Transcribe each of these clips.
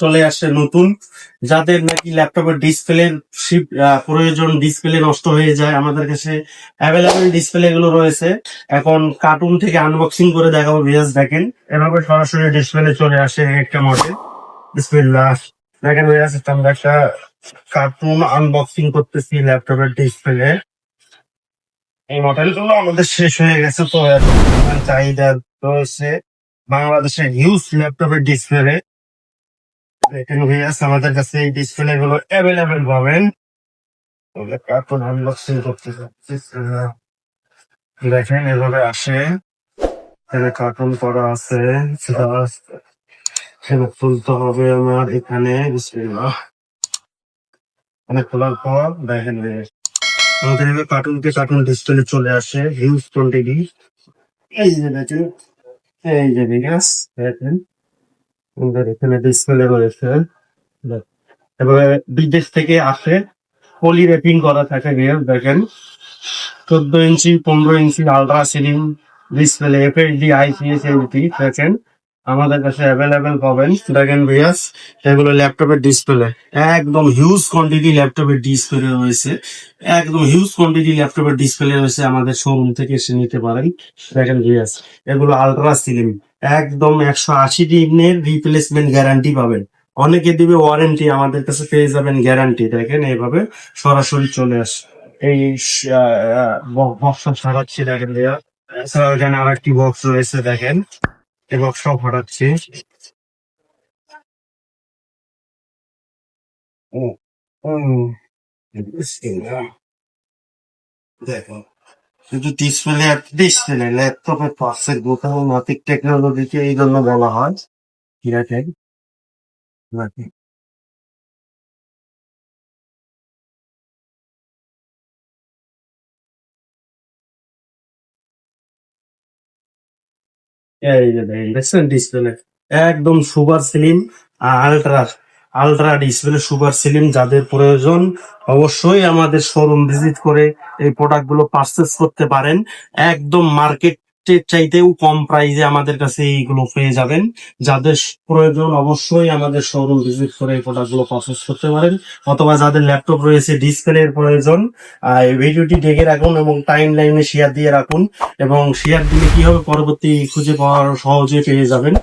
চলে আসছে নতুন, যাদের নাকি ল্যাপটপের ডিসপ্লের প্রয়োজন, ডিসপ্লে নষ্ট হয়ে যায়, আমাদের কাছে অ্যাভেলেবেল ডিসপ্লে গুলো রয়েছে। এখন কার্টুন থেকে আনবক্সিং করে দেখাবো ভিউয়ার্স। দেখেন এভাবে সরাসরি ডিসপ্লে চলে আসে একটা মডেল। বিসমিল্লাহ। দেখেন ভিউয়ার্স, আমরা একটা কার্টুন আনবক্সিং করতেছি ল্যাপটপের ডিসপ্লে। এই মডেলগুলো আমাদের শেষ হয়ে গেছে, তো এখন চাহিদা রয়েছে বাংলাদেশে হিউজ ল্যাপটপের ডিসপ্লে। দেখেন ভিউয়ার্স, আমাদের কাছে এই ডিসপ্লে গুলো অ্যাভেলেবেল পাবেন। কার্টুন আনবক্সিং করতে যাচ্ছি। দেখেন এভাবে আসে, এখানে কার্টুন করা আছে, এখানে খুলতে হবে আমার। এখানে বিসমিল্লাহ, এখানে খোলার পর দেখেন আমাদের এভাবে কার্টুন ডিসপ্লে চলে আসে হিউজ কোয়ান্টিটি। এই যে দেখেন, এই যে ভিউয়ার্স দেখেন আমাদের এখানে ডিসপ্লে রয়েছে। এভাবে বিদেশ থেকে আসে, পলি র্যাপিং করা থাকে। দেখেন 14 inch 15 inch ultra slim display, FHD IPS HD. দেখেন আমাদের কাছে অ্যাভেলেবেল পাবেন। দেখেন ভিউয়ার্স, এগুলো ল্যাপটপের ডিসপ্লে, একদম হিউজ কোয়ান্টিটি ল্যাপটপের ডিসপ্লে রয়েছে। একদম হিউজ কোয়ান্টিটি ল্যাপটপের ডিসপ্লে রয়েছে, আমাদের শোরুম থেকে এসে নিতে পারেন। দেখেন ভিউয়ার্স, এগুলো আলট্রা স্লিম, একদম 180 দিনের রিপ্লেসমেন্ট গ্যারান্টি পাবেন। অনেকে দিবে ওয়ারেন্টি, আমাদের কাছে পেয়ে যাবেন গ্যারান্টি। দেখেন এইভাবে সরাসরি চলে আসে। এই বক্সটা ছাড়াচ্ছি, দেখেন ভাইয়া। এছাড়াও এখানে আর একটি বক্স রয়েছে, দেখেন এই বক্সটাও ফাটাচ্ছি। ও, ও, বিসমিল্লাহ। দেখো শুধু ডিসপ্লে ল্যাপটপের পাশের বোতাম মাতিক টেকনোলজিকে এই জন্য বলা হয়। ঠিক আছে, এই যে দেখেন, দেখছেন ডিসপ্লে একদম super slim, ultra ultra display super slim. যাদের প্রয়োজন অবশ্যই আমাদের শোরুম ভিজিট করে এই প্রোডাক্ট গুলো পারচেস করতে পারেন। একদম মার্কেটের চাইতেও কম প্রাইসে আমাদের কাছে এইগুলো পেয়ে যাবেন। যাদের প্রয়োজন অবশ্যই আমাদের শোরুম ভিজিট করে এই প্রোডাক্ট গুলো পারচেস করতে পারেন। অথবা যাদের ল্যাপটপ রয়েছে ডিসপ্লের প্রয়োজন, এই ভিডিওটি দেখে রাখুন এবং টাইম লাইনে শেয়ার দিয়ে রাখুন। এবং শেয়ার দিলে কি হবে, পরবর্তী খুঁজে পাওয়ার সহজে পেয়ে যাবেন।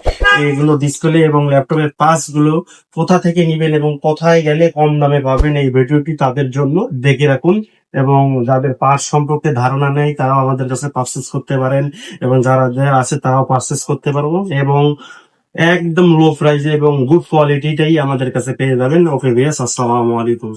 এগুলো ডিসপ্লে এবং ল্যাপটপের পার্টস গুলো কোথা থেকে নিবেন এবং কোথায় গেলে কম দামে পাবেন, এই ভিডিওটি তাদের জন্য দেখে রাখুন। এবং যাদের পার্টস সম্পর্কে ধারণা নেই তারাও আমাদের কাছে পারচেস করতে পারেন, এবং যারা আছে তারাও পারচেস করতে পারবো। এবং একদম লো প্রাইসে এবং গুড কোয়ালিটিটাই আমাদের কাছে পেয়ে যাবেন। ওকে ভিউয়ার্স, আসসালামু আলাইকুম।